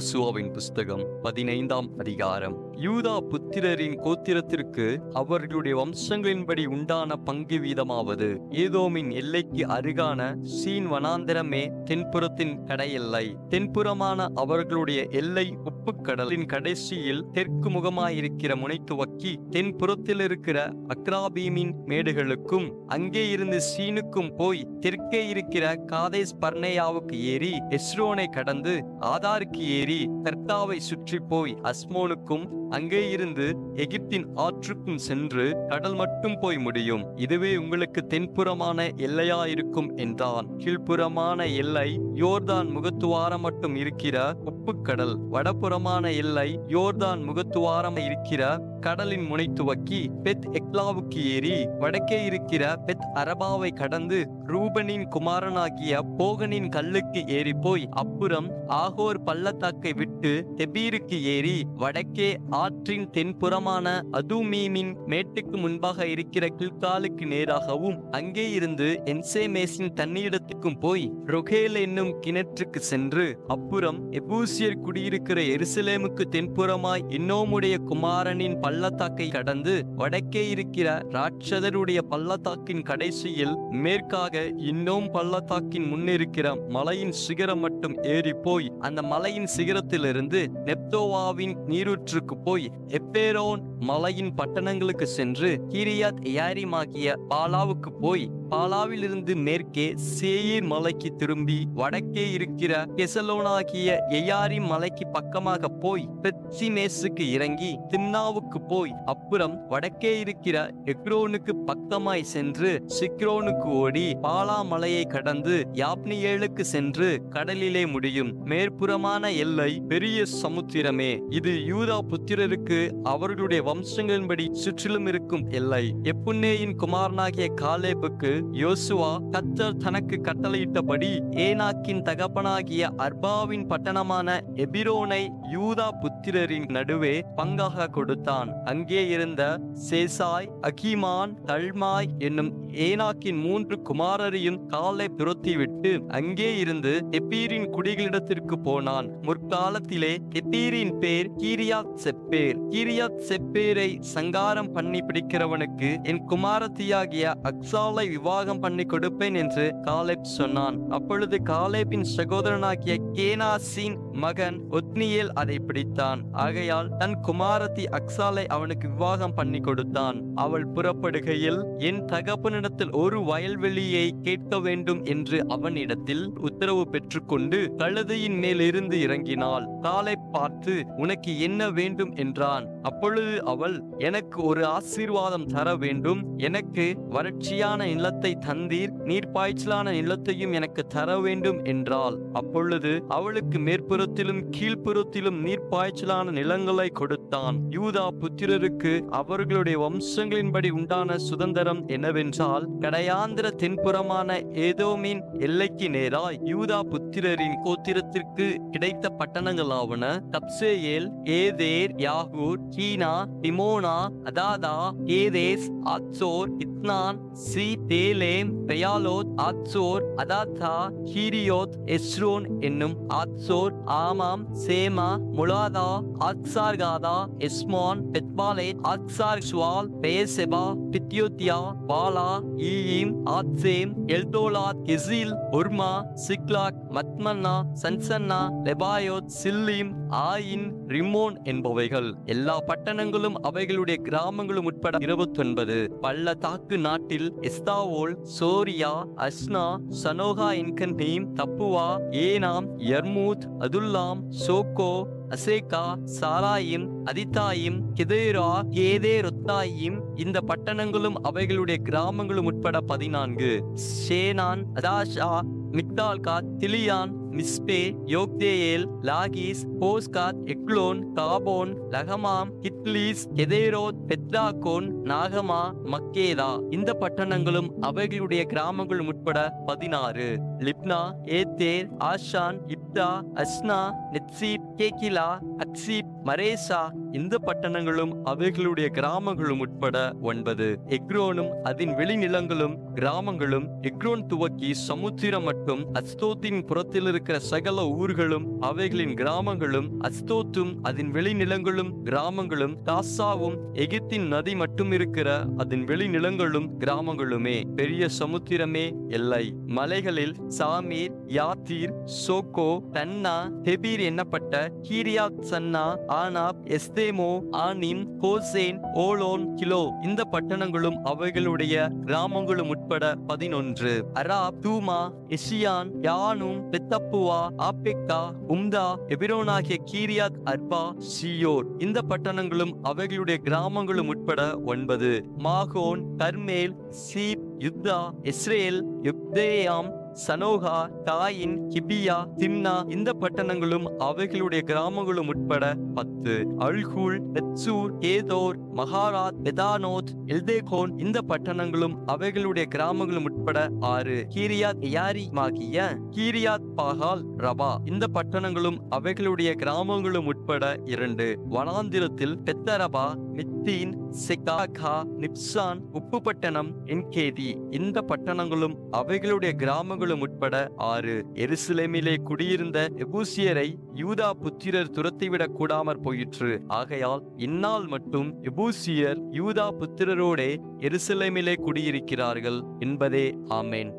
யோசுவாவின் புஸ்தகம் 15ஆம் அதிகாரம். யூதா புத்திரரின் கோத்திரத்திற்கு அவர்களுடைய வம்சங்களின்படி உண்டான பங்கு வீதமாவது, ஏதோமின் எல்லைக்கு அருகான சீன் வனாந்திரமே தென்புறத்தின் கடையெல்லை. தென்புறமான அவர்களுடைய எல்லை உப்புக்கடலின் கடைசியில் தெற்கு முகமாயிருக்கிற முனை துவக்கி தென்புறத்தில் இருக்கிற அக்ராபீமின் மேடுகளுக்கும், அங்கே இருந்து சீனுக்கும் போய் தெற்கே இருக்கிற காதேஸ் பர்னேயாவுக்கு ஏறி எஸ்ரோனை கடந்து ஆதாருக்கு ஏறி கர்த்தாவை சுற்றி போய் அஸ்மோனுக்கும், அங்கே இருந்து எகிப்தின் ஆற்றுக்கும் சென்று கடல் மட்டும் போய் முடியும். இதுவே உங்களுக்கு தென்புறமான எல்லையாயிருக்கும் என்றான். கீழ்ப்புறமான எல்லை யோர்தான் முகத்துவாரம் மட்டும் இருக்கிற உப்புக்கடல். வடபுறமான எல்லை யோர்தான் முகத்துவாரம் இருக்கிற கடலின் முனை துவக்கி பெத் எக்லாவுக்கு ஏறி வடக்கே இருக்கிற பெத் அரபாவை கடந்து ரூபனின் குமாரனாகிய போகனின் கல்லுக்கு ஏறி போய் அப்புறம் ஆகோர் பள்ளத்தாக்கை விட்டு தெபீருக்கு ஏறி வடக்கே ஆற்றின் தென்புறமான அதுமீமின் மேட்டுக்கு முன்பாக இருக்கிற கில்காலுக்கு நேராகவும், அங்கே இருந்து என்சேமேசின் தண்ணீரத்துக்கும் போய் ரொகேல் என்னும் கிணற்றுக்கு சென்று அப்புறம் எபூசியர் குடியிருக்கிற எருசலேமுக்கு தென்புறமாய் இன்னோமுடைய குமாரனின் பள்ளத்தாக்கை கடந்து வடக்கே இருக்கிற ராட்சதருடைய பள்ளத்தாக்கின் கடைசியில் மேற்காக இன்னும் பள்ளத்தாக்கின் முன்னிருக்கிற மலையின் சிகரம் மட்டும் ஏறி போய் அந்த மலையின் சிகரத்திலிருந்து நெப்தோவாவின் நீரூற்றுக்கு போய் எப்பேரோன் மலையின் பட்டணங்களுக்கு சென்று கீரியாத் யாரிமாகிய பாலாவுக்கு போய் பாலாவிலிருந்து மேற்கே சேயீர் மலைக்கு திரும்பி வடக்கே இருக்கிற கெசலோனாகிய எயாரிம் மலைக்கு பக்கமாக போய் பெத்சிமேசுக்கு இறங்கி திம்னாவுக்கு போய் அப்புறம் வடக்கே இருக்கிற எக்ரோனுக்கு பக்கமாய் சென்று சிக்ரோனுக்கு ஓடி பாலா மலையை கடந்து யாப்னியேலுக்கு சென்று கடலிலே முடியும். மேற்புறமான எல்லை பெரிய சமுத்திரமே. இது யூதா புத்திரருக்கு அவர்களுடைய வம்சங்களின்படி சுற்றிலும் இருக்கும் எல்லை. எப்புன்னேயின் குமாரனாகிய காலேபுக்கு யோசுவா கர்த்தர் தனக்கு கட்டளையிட்டபடி ஏனாக்கின் தகப்பனாகிய அர்பாவின் பட்டணமான எபிரோனை யூதா புத்திரரின் நடுவே பங்காக கொடுத்தான். அங்கே இருந்த சேசாய், அகிமான், தல்மாய் என்னும் ஏனாக்கின் 3 குமாரரையும் காலை துரத்திவிட்டு அங்கே இருந்து தெபீரின் குடிகளிடத்திற்கு போனான். முற்காலத்திலே தெபீரின் பேர் கீரியாத் செப்பேர். கீரியாத் செப்பேரை சங்காரம் பண்ணி பிடிக்கிறவனுக்கு என் குமாரத்தியாகிய அக்சாலை விவாகம் பண்ணி கொடுப்பேன் என்று காலேப் சொன்னான். அப்பொழுது காலேபின் சகோதரனாகிய கேனாசின் மகன் ஒத்னியேல் அதை பிடித்தான். ஆகையால் தன் குமாரத்தி அக்சாலை அவனுக்கு விவாகம் பண்ணி கொடுத்தான். அவள் புறப்படுகையில் என் தகப்பனிடத்தில் ஒரு வயல்வெளியை கேட்க வேண்டும் என்று அவனிடத்தில் உத்தரவு பெற்றுக்கொண்டு கழுதையின் மேல் இருந்து இறங்கினாள். காலேப் பார்த்து, உனக்கு என்ன வேண்டும் என்றான். அப்பொழுது அவள், எனக்கு ஒரு ஆசீர்வாதம் தர வேண்டும். எனக்கு வறட்சியான நிலத்தை தந்தீர், நீர்ப்பாய்ச்சலான நிலத்தையும் எனக்கு தர வேண்டும் என்றாள். அப்பொழுது அவளுக்கு மேற்புறத்திலும் கீழ்ப்புறத்திலும் நீர்ப்பாய்ச்சலான நிலங்களை கொடுத்தான். யூதா புத்திரருக்கு அவர்களுடைய வம்சங்களின்படி உண்டான சுதந்திரம் என்னவென்றால், கடையாந்திர தென்புறமான ஏதோமின் எல்லைக்கு நேராய் யூதா புத்திரரின் கோத்திரத்திற்கு கிடைத்த பட்டணங்களாவன தப்சேயேல், ஏதேர், யாகூர், கீனா, திமோனா, அதாதா, கேதேஸ், ஆத்சோர், இத்னான், சி, தேலேம், பெயாலோத், ஆத்சோர், அதாத்தா, கீரியோத், எஸ்ரோன் என்னும் ஆத்சோர், ஆமாம், சேமா, முலாதா, ஆத்சார்காதா, எஸ்மான், பெத்பாலேத், ஆத்சார் சுவால், பெயசெபா, பித்யோத்தியா, பாலா, ஈயிம், ஆத்சேம், எல்தோலாத், கெசில், ஒர்மா, சிக்லாக், மத்மன்னா, சன்சன்னா, லெபாயோத், சில்லீம், ஆயின், ரிமோன் என்பவைகள். எல்லா பட்டணங்களும் அவைகளுடைய கிராமங்களும் உட்பட 29. பள்ளத்தாக்கு நாட்டில் எஸ்தாவோல், சோரியா, அஸ்னா, சனோகா என்கன்ஹீம், தப்புவா, ஏனாம், யர்மூத், அதுல்லாம், சோக்கோ, அசேகா, சாராயிம், அதிதாயிம், கெதேரா, கேதேரொத்தாயிம் இந்த பட்டணங்களும் அவைகளுடைய கிராமங்களும் உட்பட 14. ஷேனான், அதாஷா, மிக்தால்காத், திலியான், மிஸ்பே, யோக்தேயேல், லாகீஸ், போஸ்காத், எக்லோன், காபோன், லகமாம், கிட்லீஸ், கெதேரோத், பெத்ராகோன், நாகமா, மக்கேதா இந்த பட்டணங்களும் அவைகளுடைய கிராமங்களும் உட்பட 16. லிப்னா, ஏத்தேர், ஆஷான், இப்தா, அஸ்னா, நெத்சீப், கேகிலா, அக்சீப், மரேசா, இந்த பட்டணங்களும் அவைகளுடைய கிராமங்களும் உட்பட 9. எக்ரோனும் அதன் வெளிநிலங்களும் கிராமங்களும், எக்ரோன் துவக்கி சமுத்திரம் மட்டும், அஸ்தோத்தின் புறத்தில் இருக்கிற சகல ஊர்களும் அவைகளின் கிராமங்களும், அஸ்தோத்தும் அதன் வெளிநிலங்களும் கிராமங்களும், காசாவும் எகிப்தின் நதி மட்டும் இருக்கிற அதன் வெளிநிலங்களும் கிராமங்களுமே. பெரிய சமுத்திரமே எல்லை. மலைகளில் சாமீர், யாத்தீர், சோக்கோ, தன்னா, தெபீர் என்னப்பட்ட கீரியாத் சன்னா, ஆனாப், எஸ்தேமோ, ஆனிம், கோசேன், ஓலோன், கிலோ இந்த பட்டணங்களும் அவைகளுடைய கிராமங்களும் உட்பட 11. அராப், தூமா, எஷியான், யானும், பெத்தப்புவா, ஆப்பெக்கா, உம்தா, எபிரோனாகிய கீரியாத் அர்பா, சியோர் இந்த பட்டணங்களும் அவைகளுடைய கிராமங்களும் உட்பட 9. மாகோன், கர்மேல், சீப், யுத்தா, இஸ்ரேல், யுப்தேயாம், சனோகா, தாயின், கிபியா, திம்னா இந்த பட்டணங்களும் அவைகளுடைய கிராமங்களும் உட்பட 10. அல்கூல், பெத்சூர், கேதோர், மகாராத், பெதானோத், எல்தேகோன் இந்த பட்டணங்களும் அவைகளுடைய கிராமங்களும் உட்பட 6. கீரியாத் யாரிமாகிய கீரியாத் பாகால், ரபா இந்த பட்டணங்களும் அவைகளுடைய கிராமங்களும் உட்பட 2. வனாந்திரத்தில் பெத்தரபா, மித்தீன், செகாகா, நிப்சான், உப்பு பட்டணம், என்கேதி இந்த பட்டணங்களும் அவைகளுடைய கிராமங்களும் உட்பட 6. எருசலேமிலே குடியிருந்த எபூசியரை யூதா புத்திரர் துரத்திவிடக் கூடாமற் போயிற்று. ஆகையால் இந்நாள் மட்டும் எபூசியர் யூதா புத்திரரோடே எருசலேமிலே குடியிருக்கிறார்கள் என்பதே. ஆமேன்.